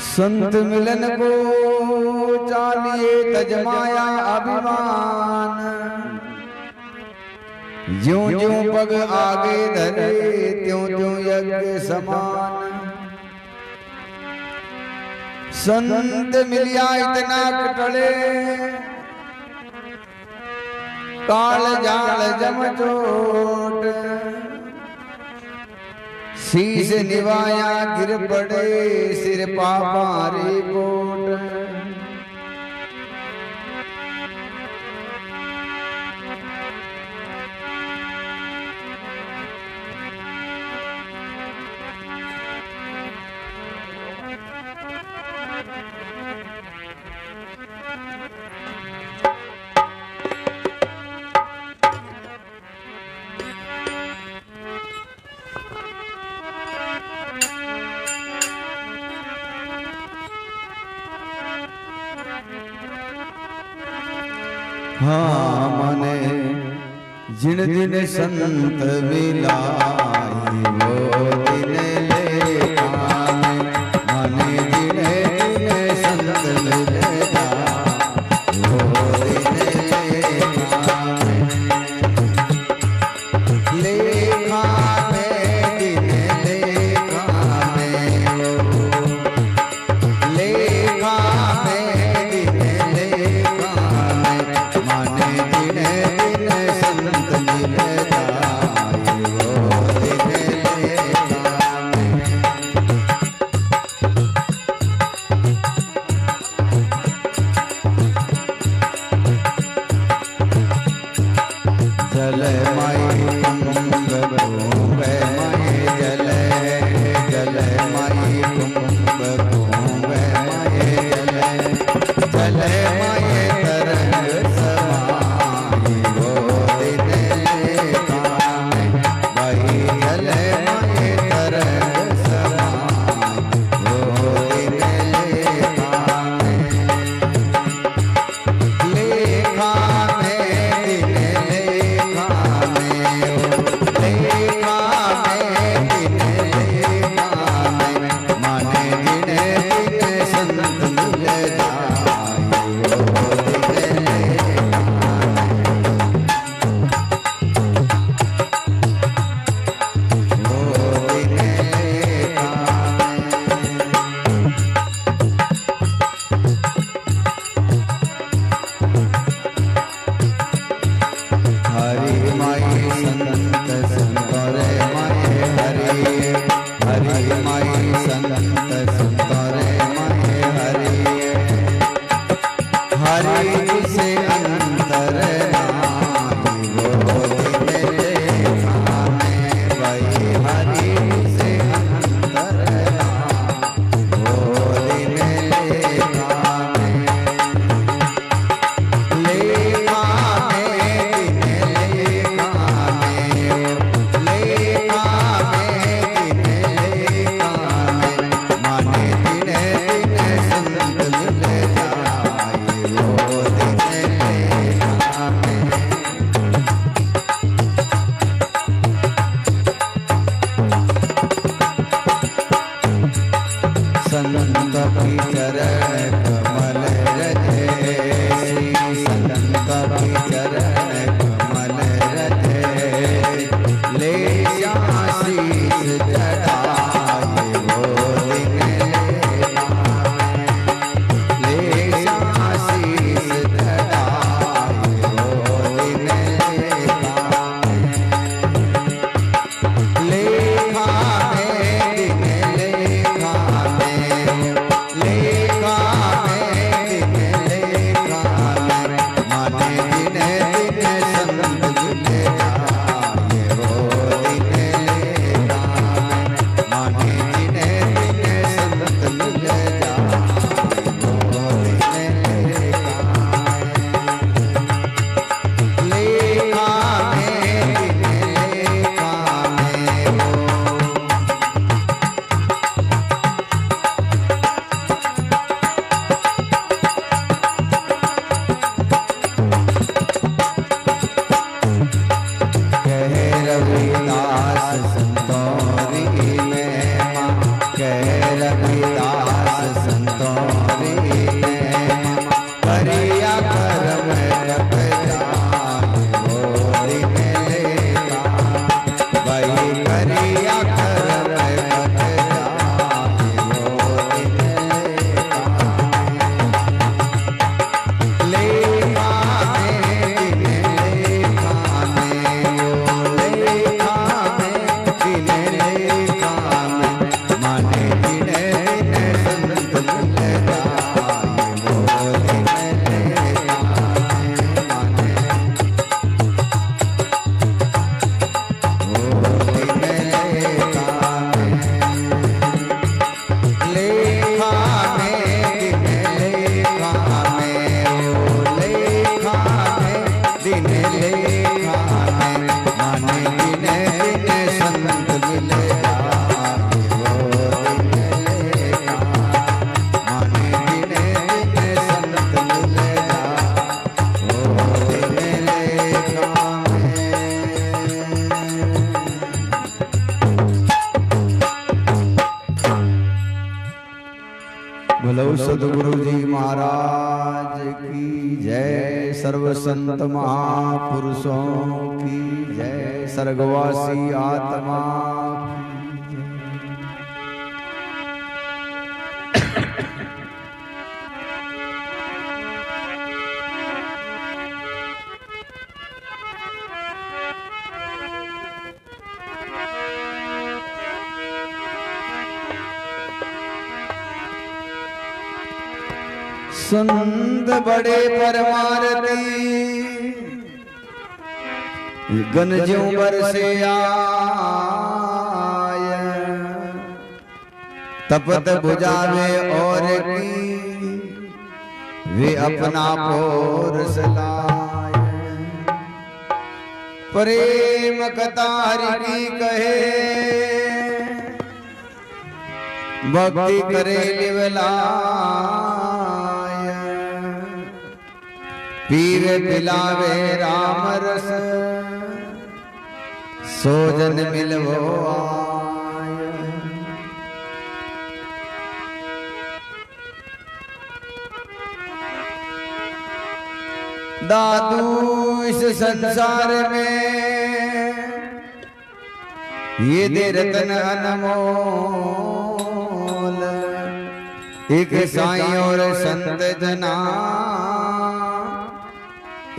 संत मिलन को चालिए तजमाया अभिमान, ज्यों ज्यों पग आगे धरे त्यों त्यों यज्ञ समान। संत मिलिया इतना कटले काल जाल जम चोट, शीश निवाया गिर पड़े सिर पापारी कोट। हाँ मने जिन दिन संत मिलाई वो दिन लेखा में, मने जिन दिन संत मिला वो दिन लेखा में। लेखा में दिन लेखा में, लेखा में दिन लेखा में, माने दिन दिन संत मिल जाए वो दिन लेखा में। जल माई कुंभ कुंभ माए जल, जल माई कुंभ कुंभ माए जल, जल माए तरंग समाई वो दिन लेखा में। भाई जल माए तरंग समाई वो दिन लेखा में। लेखा में दिन लेखा में, लेखा में दिन लेखा में, माने दिन दिन संत मिल जाए वो दिन लेखा में, वो दिन लेखा में। हरि माई संत संतोरे माए हरि, हरि माई संत संतोरे माए हरि। हरि से अंतर नाई वो दिन लेखा में, भाई हरि से अंतर नाई वो दिन लेखा में। लेखा में दिन लेखा में, लेखा में दिन लेखा में, माने दिन दिन संत मिल जाए वो दिन लेखा में। संत की चरण कमल रजे, संत की चरण कमल रजे, ले आशीष चढ़ाए वो दिन लेखा में। ले आशीष चढ़ाए वो दिन लेखा में। लेखा में दिन लेखा में, लेखा संतोरी में माँ कह रविदास संतोरी में करिया करम जप जाए गोरी में लेता भाई करिया करम जप जाए गोरी में लेता बोलो सदगुरु जी महाराज की जय। सर्व संत महापुरुषों की जय। स्वर्गवासी आत्मा की संत बड़े परमारती गंजों बरसे आय तपत बुझावे और की वे अपना पोरस लाय प्रेम कथा हरि की कहे भक्ति करे लिवला पीवे पिलावे राम रस सोजन मिलवो आय। दादू इस संसार में ये दे रतन अनमोल एक साईं और संत जना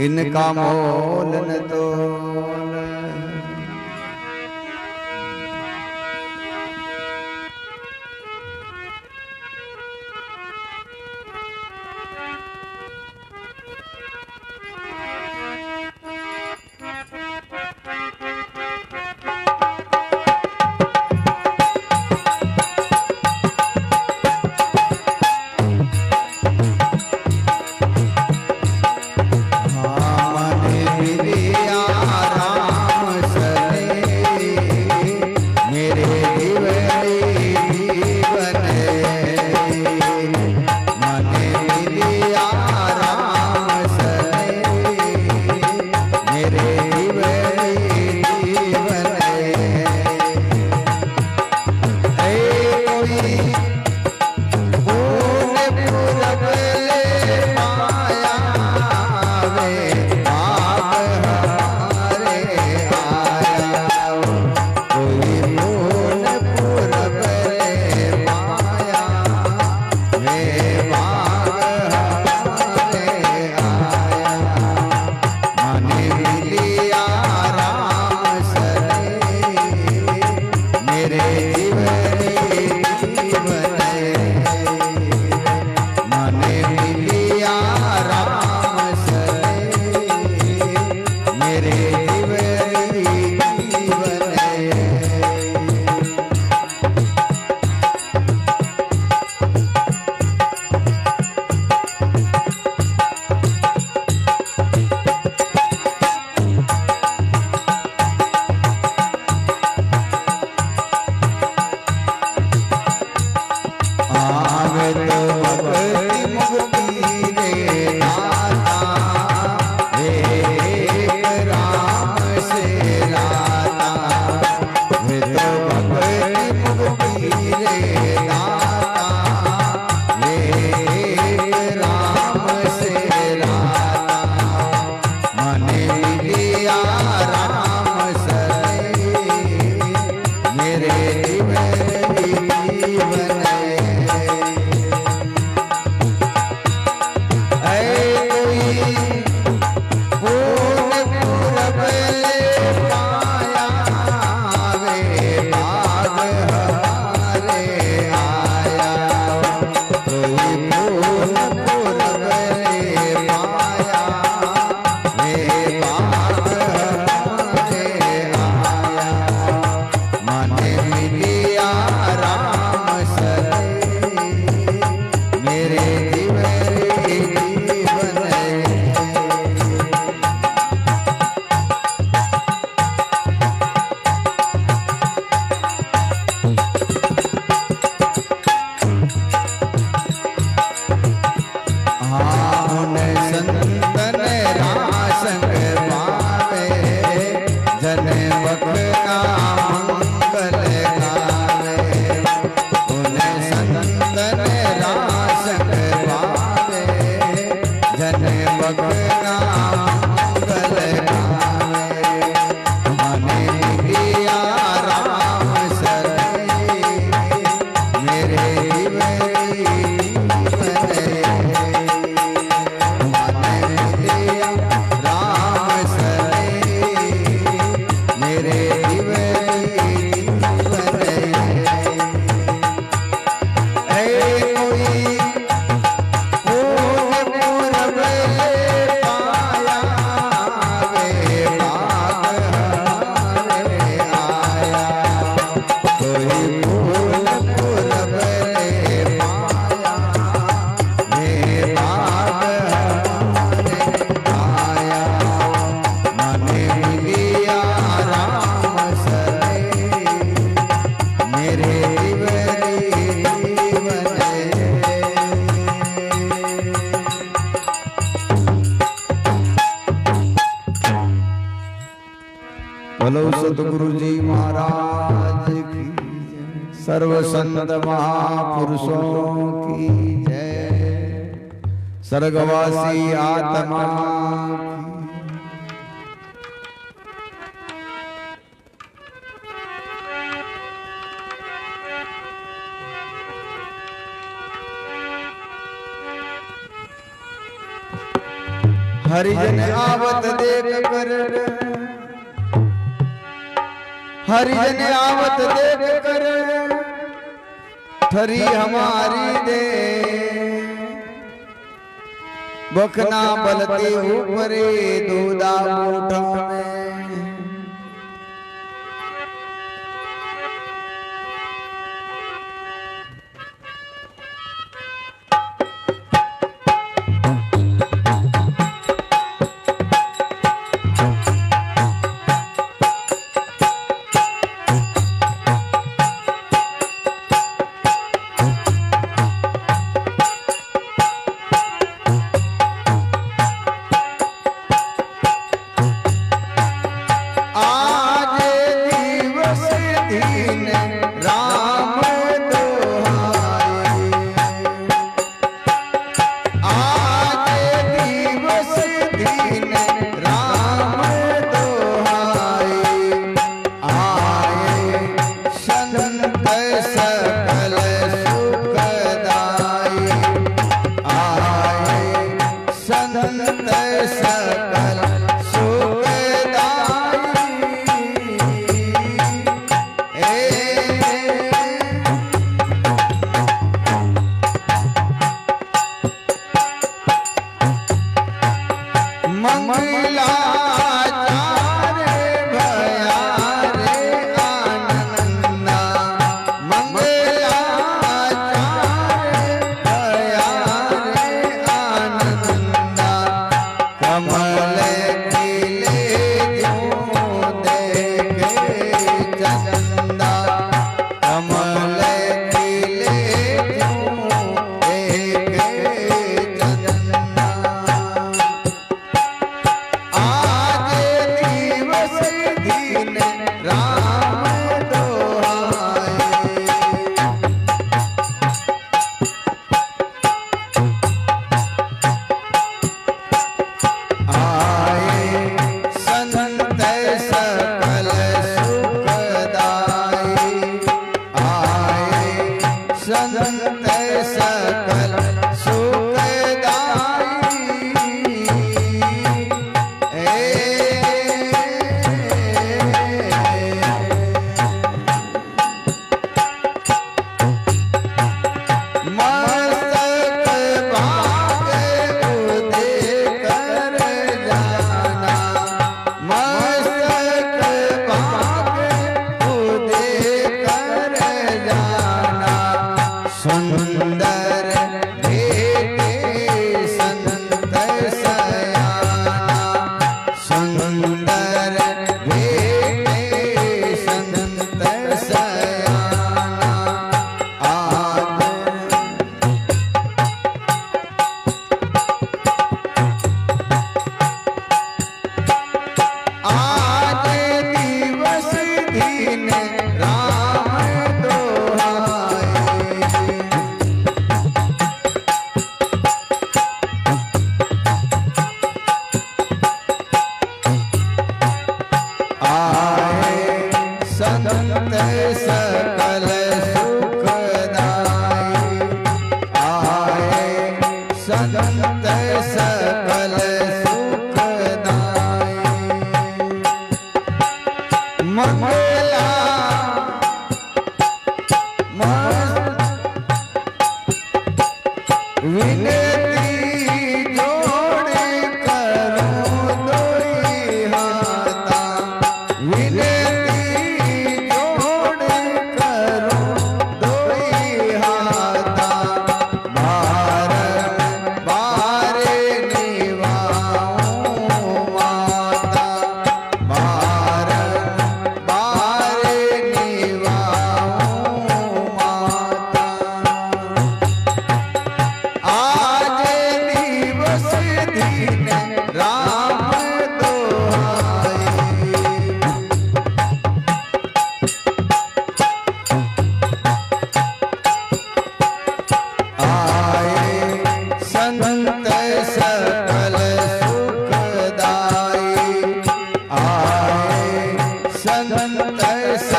इनका मोल न तोल। मन विरिया बोलो सतगुरु जी महाराज की, सर्व संत महापुरुषों की जय, स्वर्गवासी आत्मा की। हरिजन आवत देख कर, हरिजन आवत देख कर, ठरी हमारी दे, बखना बलते ऊपरे दूधा मुठा में।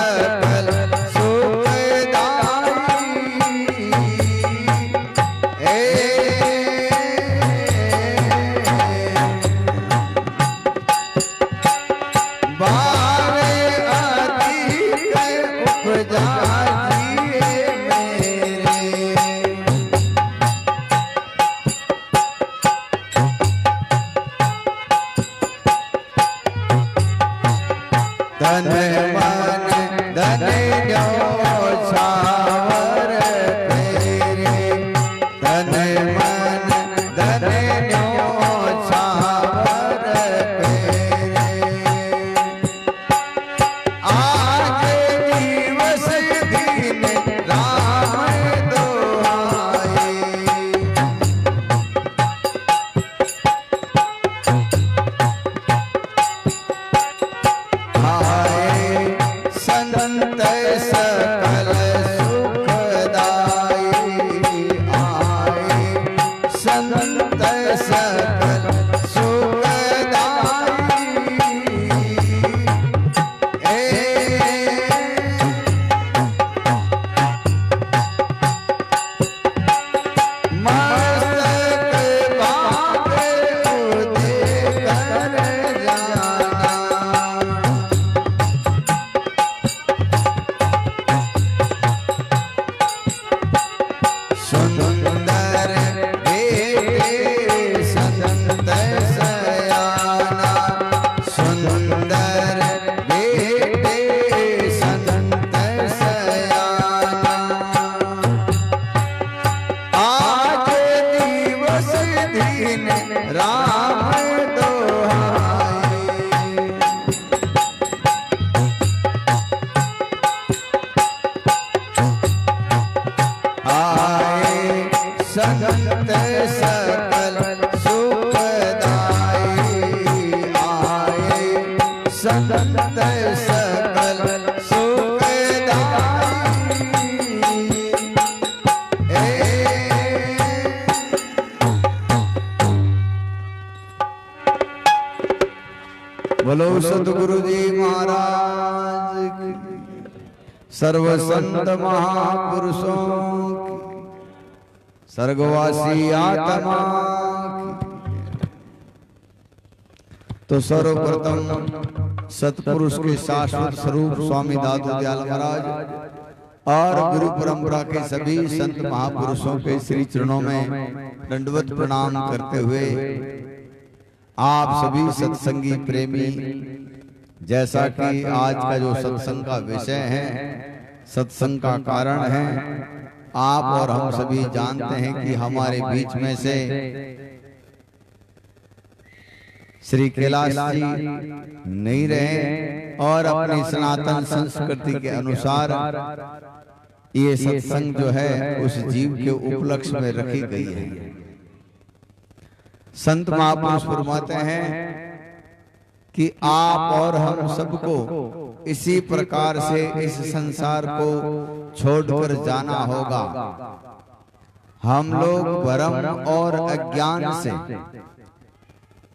सकल बोलो सतगुरु जी महाराज की, सर्व संत महापुरुषों की, स्वर्गवासी आत्मा की। तो सर्वप्रथम सतपुरुष के शाश्वत स्वरूप स्वामी दादू दयाल महाराज और गुरु परंपरा के सभी संत महापुरुषों के श्री चरणों में दंडवत प्रणाम करते हुए आप सभी सत्संगी प्रेमी, जैसा कि आज का जो सत्संग का विषय है, सत्संग का कारण है, आप और हम सभी जानते हैं कि हमारे बीच में से श्री कैलाश जी नहीं रहे और अपनी सनातन संस्कृति के अनुसार ये सत्संग जो है उस जीव के उपलक्ष्य में रखी गई है। संत महापुरुष फरमाते हैं कि आप और हम सबको इसी प्रकार से इस संसार को छोड़कर जाना होगा। हम लोग भ्रम और अज्ञान से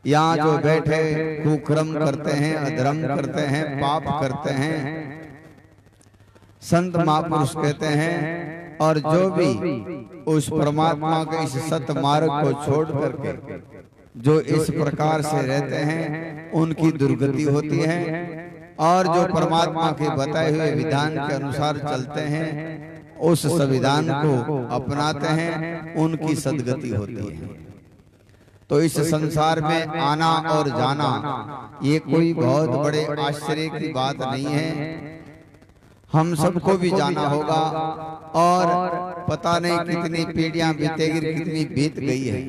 यहाँ जो बैठे कुकर्म करते हैं, अधर्म करते हैं, पाप करते हैं, संत महापुरुष कहते हैं, और जो भी उस परमात्मा के इस सत्य मार्ग को छोड़ करके जो इस प्रकार से रहते हैं उनकी दुर्गति होती है, और जो परमात्मा के बताए हुए विधान के अनुसार चलते हैं, उस संविधान को अपनाते हैं, उनकी सद्गति होती है। तो इस संसार में आना और जाना ये कोई बहुत बड़े आश्चर्य की बात नहीं है। हम सबको भी जाना होगा, और पता नहीं कितनी पीढ़ियां बीतेगी, कितनी बीत गई है।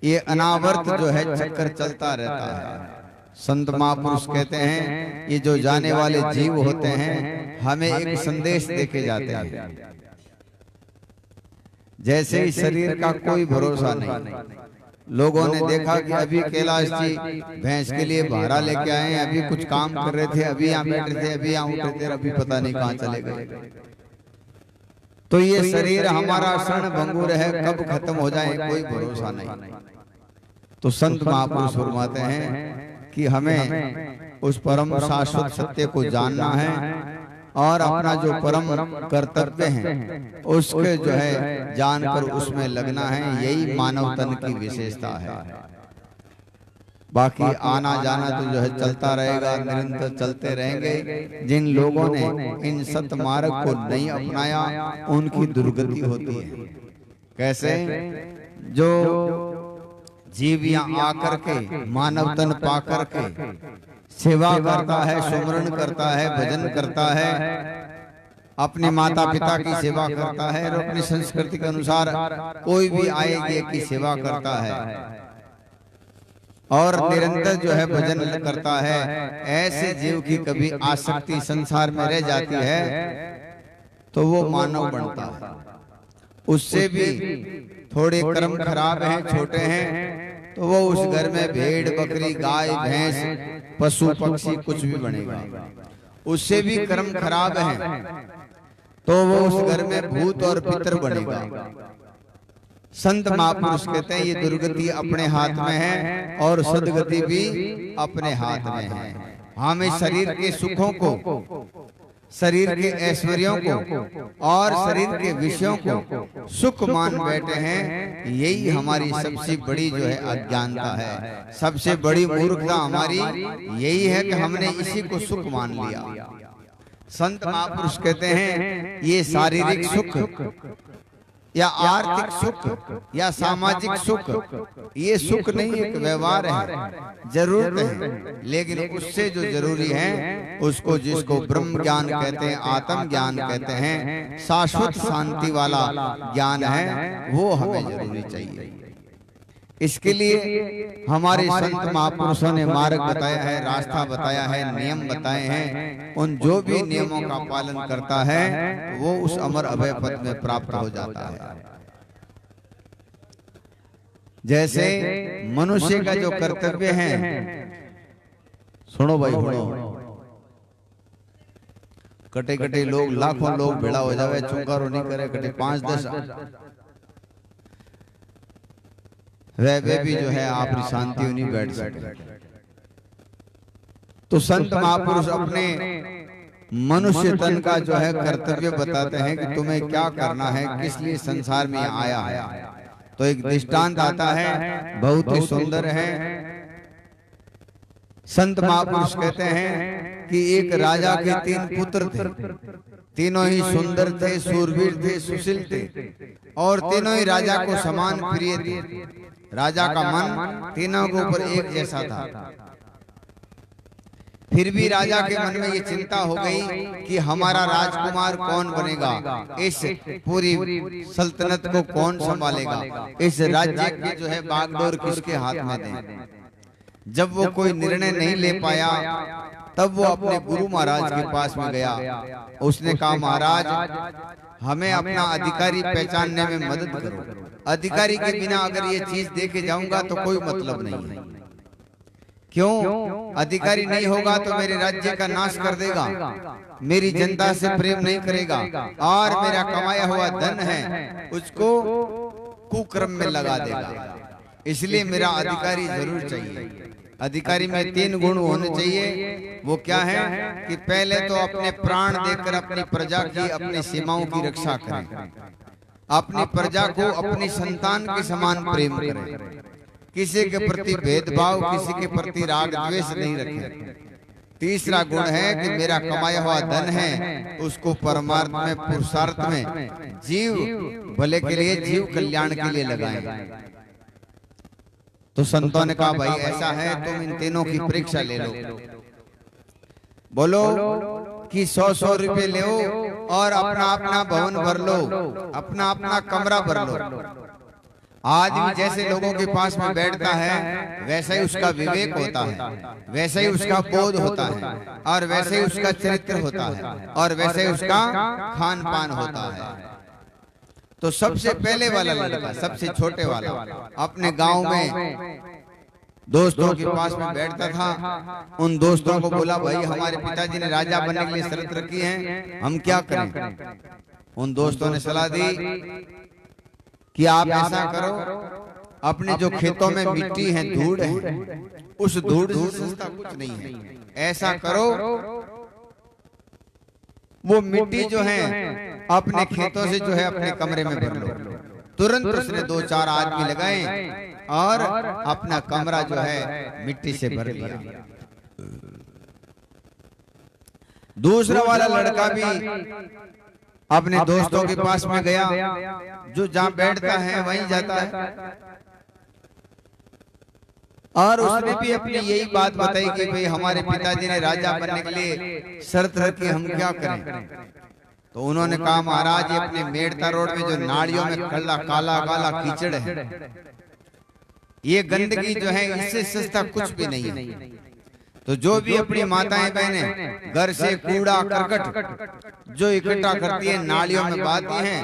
ये अनावर्त जो है चक्कर चलता रहता है। संत महापुरुष कहते हैं ये जो जाने वाले जीव होते हैं हमें एक संदेश देके जाते हैं। जैसे इस शरीर का कोई भरोसा नहीं। लोगों ने देखा कि अभी कैलाश जी भैंस के लिए भाड़ा लेके आए हैं, अभी कुछ काम कर रहे थे, अभी यहाँ बैठे थे, अभी यहाँ उठे थे, अभी पता नहीं कहाँ चले गए। तो ये शरीर हमारा क्षण भंगुर है, कब खत्म हो जाए कोई भरोसा नहीं। तो संत महापुरुष फरमाते हैं कि हमें उस परम शाश्वत सत्य को जानना है और अपना जो परम कर्तव्य है उसके जो है जानकर उसमें लगना है। यही मानव तन की विशेषता है। बाकी आना जाना तो जो है चलता रहेगा, निरंतर चलते रहेंगे। जिन लोगों ने इन सत मार्ग को नहीं अपनाया उनकी दुर्गति होती है। कैसे? जो जीव यहाँ आकर के मानव तन पा करके सेवा करता है, सुमरण करता है, भजन करता है, अपने माता पिता की सेवा करता है और अपनी संस्कृति के अनुसार कोई भी आएगी की सेवा करता है और निरंतर जो है भजन करता है, ऐसे जीव की कभी आसक्ति संसार में रह जाती है तो वो मानव बनता है। उससे भी थोड़े कर्म खराब हैं, छोटे हैं, तो वो उस घर में भेड़ बकरी गाय भैंस पशु पक्षी कुछ भी बनेगा। उससे भी कर्म खराब हैं तो वो उस घर में भूत और पितर बनेगा। संत महापुरुष कहते हैं ये दुर्गति अपने हाथ में है और सदगति भी अपने हाथ में है। हमें शरीर के सुखों को, शरीर के ऐश्वर्यों को और शरीर के विषयों को सुख मान बैठे हैं। यही हमारी सबसे बड़ी जो है अज्ञानता है, सबसे बड़ी मूर्खता हमारी यही है कि हमने इसी को सुख मान लिया। संत महापुरुष कहते हैं ये शारीरिक सुख या आर्थिक सुख या सामाजिक सुख ये सुख नहीं, एक व्यवहार है, जरूरत है, लेकिन उससे जो जरूरी है उसको, जिसको ब्रह्म ज्ञान कहते हैं, आत्म ज्ञान कहते हैं, शाश्वत शांति वाला ज्ञान है, वो हमें जरूरी चाहिए। इसके लिए हमारे संत महापुरुषों ने मार्ग बताया है, रास्ता बताया है, नियम बताए हैं। उन जो भी नियमों का पालन करता है वो उस अमर अभय पद में प्राप्त हो जाता है। जैसे मनुष्य का जो कर्तव्य है, सुनो भाई सुनो, कटे कटे लोग, लाखों लोग भेड़ा हो जावे, चुंगारो नहीं करे, कटे 5-10 वे भी जो है आपकी शांति नहीं बैठ सकते। तो संत महापुरुष अपने मनुष्य तन का जो है कर्तव्य बताते हैं कि तुम्हें क्या करना है, किस लिए संसार में आया है। तो एक दृष्टांत आता है, बहुत ही सुंदर है। संत महापुरुष कहते हैं कि एक राजा के 3 पुत्र थे, तीनों ही सुंदर थे, शूरवीर थे, सुशील थे और तीनों ही राजा को समान प्रिय थे। राजा का मन तीनों के ऊपर एक जैसा था। फिर भी राजा के मन में ये चिंता हो गई कि हमारा राजकुमार कौन बनेगा, इस पूरी सल्तनत को कौन संभालेगा, इस राज्य की जो है बागडोर किसके हाथ में दें। जब वो कोई निर्णय नहीं ले पाया तब वो अपने गुरु महाराज के पास में गया। उसने कहा, महाराज हमें अपना अधिकारी पहचानने में मदद करो। अधिकारी के बिना अगर ये चीज देखे जाऊंगा तो कोई मतलब नहीं है। क्यों? अधिकारी नहीं होगा तो मेरे राज्य का नाश कर देगा, मेरी जनता से प्रेम नहीं करेगा और मेरा कमाया हुआ धन है उसको कुक्रम में लगा देगा। इसलिए मेरा अधिकारी जरूर चाहिए। अधिकारी में 3 गुण होने चाहिए। वो क्या है कि पहले तो अपने प्राण देकर अपनी प्रजा की, अपनी सीमाओं की रक्षा करें, अपनी प्रजा को अपनी संतान के समान प्रेम करें, किसी के प्रति भेदभाव, किसी के प्रति राग द्वेष नहीं रखें। तीसरा गुण है कि मेरा कमाया हुआ धन है उसको परमार्थ में, पुरुषार्थ में, जीव भले के लिए, जीव कल्याण के लिए लगाएं। तो संतों ने कहा, भाई ऐसा है तुम इन तीनों की परीक्षा ले लो। बोलो कि 100-100 रुपए ले और अपना अपना भवन भर लो, अपना अपना कमरा भर लो। आदमी जैसे लोगों के पास में बैठता है वैसा ही उसका विवेक होता है, वैसा ही उसका बोध होता है और वैसे ही उसका चरित्र होता है और वैसे ही उसका खान पान होता है। तो सबसे पहले वाला लड़का, सबसे छोटे वाला, अपने गांव में दोस्तों के पास में बैठता था। उन दोस्तों को बोला, भाई हमारे पिताजी ने राजा बनने के लिए शर्त रखी है, हम क्या करें। उन दोस्तों ने सलाह दी कि आप ऐसा करो अपने जो खेतों में मिट्टी है, धूड़ है, उस धूड़ से सस्ता कुछ नहीं है। ऐसा करो, वो मिट्टी जो है अपने खेतों से जो है अपने कमरे में भर लो। तुरंत उसने 2-4 आदमी लगाए और अपना कमरा जो है मिट्टी से भर लिया। दूसरा वाला लड़का भी अपने दोस्तों के पास में गया, जो जहां बैठता है वहीं जाता है, और उसने भी अपनी यही बात बताई कि भाई हमारे पिताजी ने राजा बनने के लिए शर्त रखी, हम क्या करें। तो उन्होंने कहा, महाराज ये अपने मेड़ता रोड में जो नालियों में काला काला कीचड़ है, ये गंदगी जो है इससे सस्ता कुछ भी नहीं है। तो जो भी अपनी माताएं बहनें घर से कूड़ा करकट जो इकट्ठा करती है, नालियों में बहाती हैं,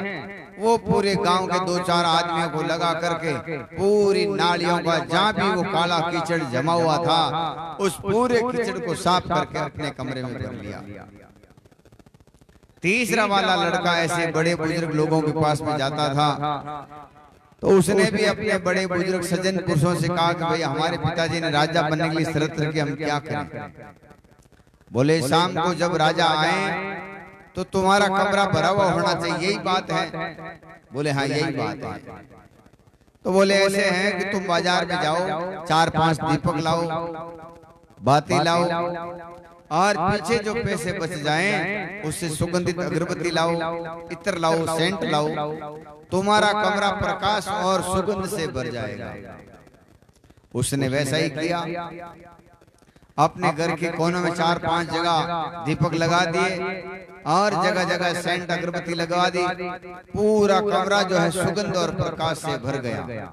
वो पूरे गांव के 2-4 आदमियों को लगा करके पूरी नालियों का जहां भी वो काला कीचड़ जमा हुआ था, उस पूरे कीचड़ को साफ करके अपने कमरे में भर लिया। तीसरा वाला लड़का ऐसे बड़े बुजुर्ग लोगों के पास में जाता था, तो उसने भी अपने बड़े बुजुर्ग सज्जन पुरुषों से कहा कि भाई हमारे पिताजी ने राजा बनने के लिए शर्त रखी, हम क्या करें। बोले, शाम को जब राजा आए तो तुम्हारा कमरा भरा हुआ होना चाहिए, यही बात है। बोले, हाँ यही बात है। तो बोले, ऐसे है कि तुम बाजार में जाओ, 4-5 दीपक लाओ, बाती लाओ, और पीछे जो पैसे बच जाएं उससे सुगंधित अगरबत्ती लाओ, इत्र लाओ, सेंट लाओ, तुम्हारा कमरा प्रकाश और सुगंध से भर जाएगा। उसने वैसा ही किया, अपने घर के कोनों में 4-5 जगह दीपक लगा दिए और जगह जगह सेंट अगरबत्ती लगवा दी। पूरा कमरा जो है सुगंध और प्रकाश से भर गया।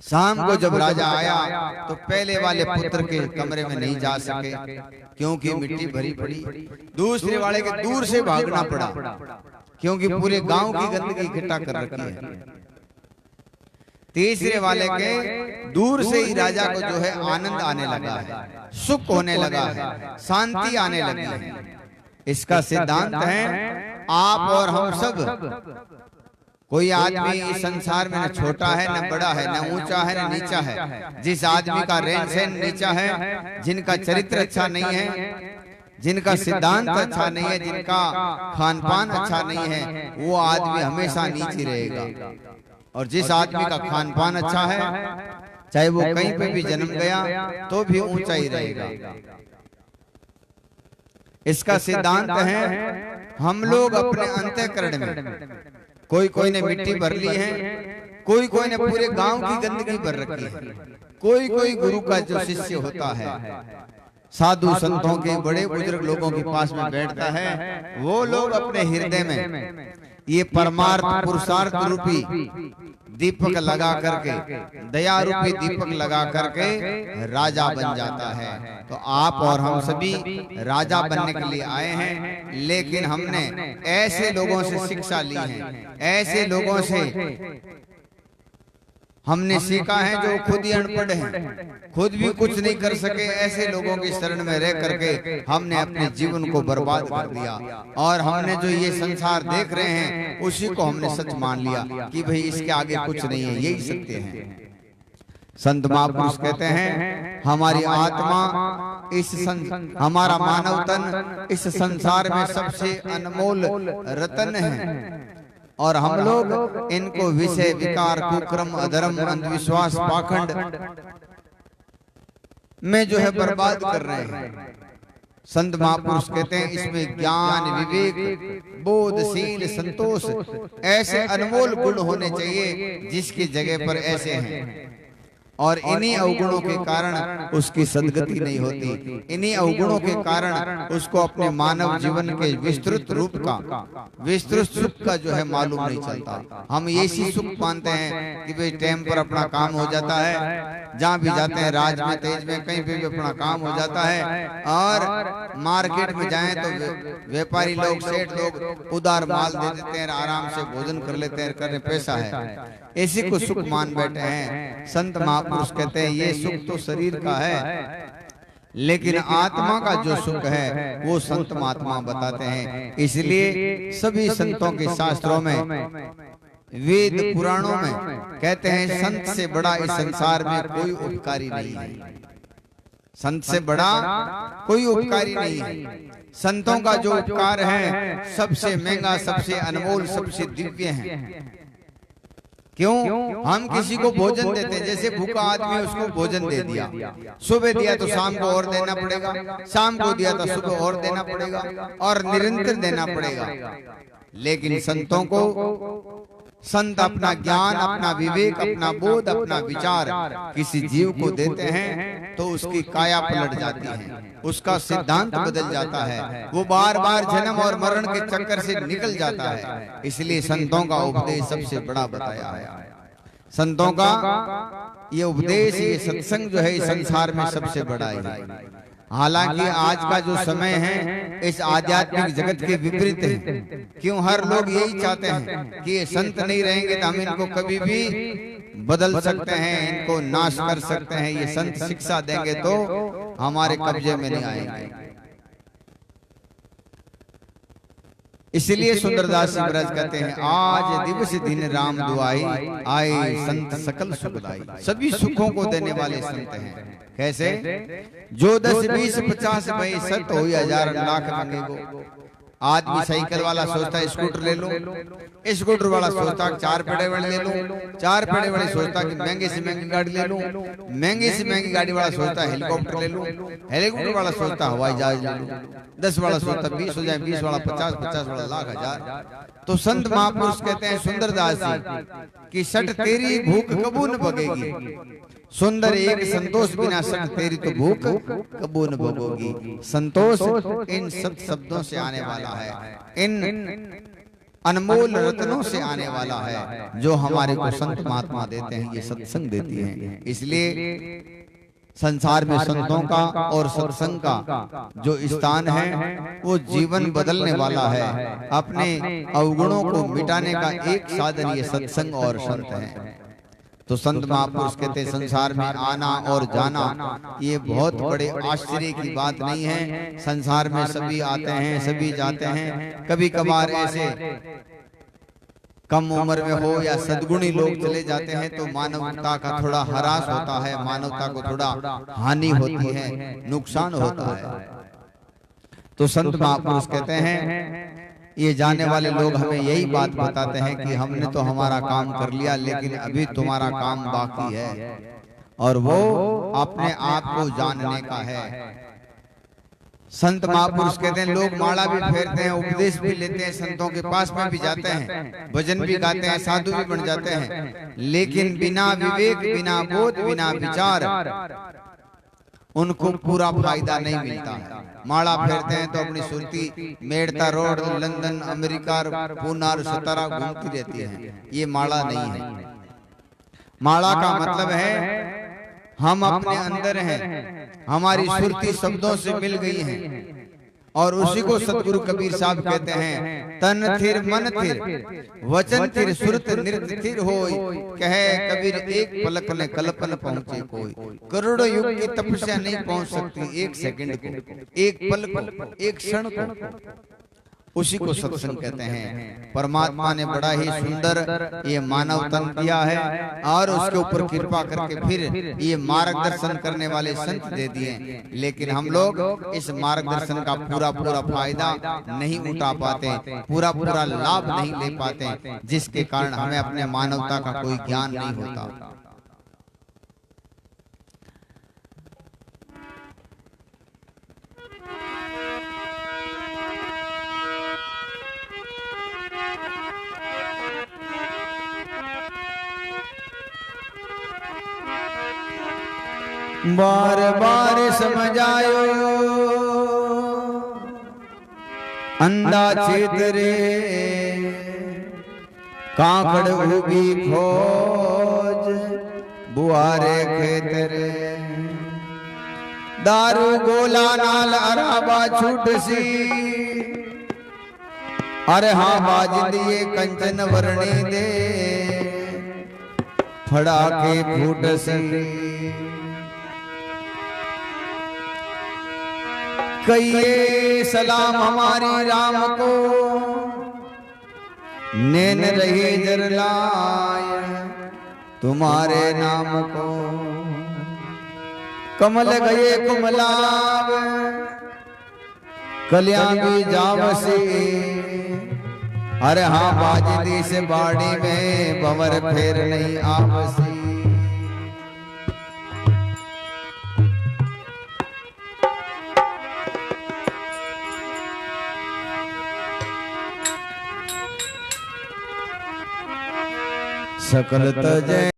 शाम को जब राजा आया तो पहले वाले पुत्र के कमरे में नहीं जा सके, क्योंकि मिट्टी भरी पड़ी। दूसरे वाले के दूर से भागना पड़ा, क्योंकि पूरे गांव की गंदगी इकट्ठा कर रखी है। तीसरे वाले के दूर से ही राजा को जो है आनंद आने लगा है, सुख होने लगा है, शांति आने लगी है। इसका सिद्धांत है, आप और हम सब, कोई आदमी इस संसार में न छोटा है न बड़ा है, न ऊंचा है न नीचा है। जिस आदमी का रहन सहन नीचा है, जिनका चरित्र अच्छा नहीं है, जिनका सिद्धांत अच्छा नहीं है, जिनका खान पान अच्छा नहीं है, वो आदमी हमेशा नीचे रहेगा। और जिस आदमी का खान पान अच्छा है, चाहे वो कहीं पे भी जन्म गया तो भी ऊंचा ही रहेगा। इसका सिद्धांत है, हम लोग अपने अंतःकरण में कोई ने मिट्टी भर ली है, कोई ने पूरे गांव की गंदगी भर रखी है। कोई गुरु का जो शिष्य होता है, साधु संतों के बड़े बुजुर्ग लोगों के पास में बैठता है, वो लोग अपने हृदय में ये परमार्थ पुरुषार्थ रूपी दीपक लगा करके, दया रूपी दीपक लगा करके राजा बन जाता है। तो आप और हम सभी राजा बनने के लिए आए हैं, लेकिन हमने ऐसे लोगों से शिक्षा ली है, ऐसे लोगों से हमने सीखा है जो खुद ही अनपढ़ हैं, खुद भी कुछ नहीं कर सके। ऐसे लोगों की शरण में रह करके हमने अपने जीवन को बर्बाद कर दिया, और हमने जो ये संसार देख रहे हैं उसी को हमने सच मान लिया कि भाई इसके आगे कुछ नहीं है, यही सत्य है। संत महापुरुष कहते हैं, हमारी आत्मा हमारा मानव तन इस संसार में सबसे अनमोल रतन है, और हम लोग इनको विषय विकार कुक्रम अधर्म अंधविश्वास पाखंड में जो है बर्बाद कर रहे हैं। संत महापुरुष कहते हैं, इसमें ज्ञान विवेक बोधशील संतोष ऐसे अनमोल गुण होने चाहिए जिसकी जगह पर ऐसे हैं, और इन्हीं अवगुणों के कारण उसकी सद्गति नहीं होती। इन्हीं अवगुणों के कारण उसको अपने मानव जीवन के विस्तृत रूप का, विस्तृत सुख का जो है मालूम नहीं चलता। हम ऐसी सुख मानते हैं कि भाई टाइम पर अपना काम हो जाता है, जहाँ भी जाते हैं राज में तेज में कहीं पे भी अपना काम हो जाता है, और मार्केट में जाएं तो व्यापारी लोग सेठ लोग उदार माल दे देते हैं, आराम से भोजन कर लेते हैं, करने पैसा है, इसी को सुख मान बैठे हैं। संत महापुरुष कहते हैं, ये सुख तो शरीर का है, लेकिन आत्मा का जो सुख है वो संत महात्मा बताते हैं। इसलिए सभी संतों के शास्त्रों में वेद पुराणों में कहते हैं संत से बड़ा इस संसार में कोई उपकारी नहीं है। संत से बड़ा कोई उपकारी नहीं है। संतों का जो उपकार है सबसे महंगा, सबसे अनमोल, सबसे दिव्य है। क्यों? हम किसी को भोजन देते हैं, जैसे भूखा आदमी उसको भोजन दे दिया, सुबह दिया तो शाम को और देना पड़ेगा, शाम को दिया तो सुबह और देना पड़ेगा, और निरंतर देना पड़ेगा। लेकिन संतों को, संत अपना ज्ञान, अपना विवेक, अपना बोध, अपना विचार किसी जीव को देते हैं तो उसकी काया पलट जाती है, उसका सिद्धांत बदल जाता है, वो बार बार जन्म और मरण के चक्कर से निकल जाता है। इसलिए संतों का उपदेश सबसे बड़ा बताया है। संतों का ये उपदेश, ये सत्संग जो है इस संसार में सबसे बड़ा है। हालांकि आज का जो समय है इस आध्यात्मिक जगत के विपरीत है। क्यों? हर लोग यही चाहते हैं कि ये संत नहीं रहेंगे तो हम इनको कभी भी बदल सकते हैं, इनको नाश कर सकते हैं, ये संत शिक्षा देंगे तो हमारे कब्जे में नहीं आएंगे। इसलिए सुंदरदास जी महाराज कहते हैं, आज दिवस दिन राम दुआई, आए संत सकल सुखदाई। सभी सुखों को देने वाले संत हैं। कैसे? जो 10 20 50 भाई सत हो 1000 लाख मांगेगो। आदमी साइकिल वाला सोचता है स्कूटर ले लो, स्कूटर वाला सोचता है 4 पेड़े वाले ले लो, 4 पेड़े वाले सोचता है कि महंगे से महंगी गाड़ी ले लो, महंगे से महंगी गाड़ी वाला सोचता है हेलीकॉप्टर ले लो, हेलीकॉप्टर वाला सोचता है हवाई जहाज ले लो, 10 वाला सोचता 20 हो जाए, 20 वाला 50, 50 वाला लाख, 1000। तो संत महापुरुष कहते हैं सुंदरदास जी कि सट तेरी भूख कबू न भगेगी, सुंदर एक संतोष बिना सट तेरी तो भूख कबू न भगोगी। संतोष इन सब शब्दों से आने वाला है, इन अनमोल रत्नों से आने वाला है जो हमारे को संत महात्मा देते हैं, ये सत्संग देती हैं। इसलिए संसार में संतों का और सत्संग का जो स्थान है वो जीवन बदलने वाला है। अपने अवगुणों को मिटाने का एक साधन ये सत्संग और संत है। तो संत महापुरुष कहते संसार में आना और जाना ये बहुत बड़े आश्चर्य की बात नहीं है। संसार में सभी आते हैं, सभी जाते हैं। कभी कभार ऐसे कम उम्र में हो या सद्गुणी लोग चले जाते हैं तो मानवता का थोड़ा ह्रास होता है, मानवता को थोड़ा हानि होती है, नुकसान होता है। तो संत महापुरुष कहते हैं ये जाने वाले लोग हमें यही बात बताते हैं कि हमने तो हमारा काम कर लिया लेकिन अभी तुम्हारा काम बाकी है, और वो अपने आप को जानने का है। संत महापुरुष कहते हैं लोग माला भी फेरते हैं, उपदेश भी लेते हैं, संतों के पास में भी जाते हैं, भजन भी गाते हैं, साधु भी बन जाते हैं, लेकिन बिना विवेक, बिना बोध, बिना विचार उनको पूरा फायदा नहीं मिलता है। माला फेरते हैं तो अपनी सुरती Merta road, London, America, Poona, Satara घूमती रहती है। ये माला नहीं है। माला का मतलब है हम अपने अंदर हैं, हमारी सुरती शब्दों से मिल गई है, और उसी को सतगुरु कबीर साहब कहते हैं तन थिर मन थिर वचन थिर सुरत नृत्य थिर होय, कहे कबीर एक पलक ने कल्पन पहुंचे कोई। करोड़ों युग की तपस्या नहीं पहुंच सकती एक सेकंड को, एक पल को, एक क्षण को। उसी को सत्संग कहते हैं। परमात्मा ने बड़ा ही सुंदर ये मानव तन दिया है और उसके ऊपर कृपा करके फिर ये मार्गदर्शन करने वाले संत दे दिए, लेकिन हम लोग इस मार्गदर्शन का पूरा पूरा फायदा नहीं उठा पाते, पूरा पूरा लाभ नहीं ले पाते, जिसके कारण हमें अपने मानवता का कोई ज्ञान नहीं होता। बार बार समझायो अंधा छेतरे, काकड़ उगी खोज बुआरे खेतरे, दारू गोला नाल अराबा छूट सी, अरे हाँ बाज दिए कंचन वर्णी दे फड़ा के फूट सी। कहिए सलाम हमारी राम को, नैन रही जरलाय तुम्हारे नाम को, कमल गए कुमलाव कल्याणी जावसी। अरे हाँ बाजदी से बाड़ी में बमर फेर नहीं आपसी। सकल तजय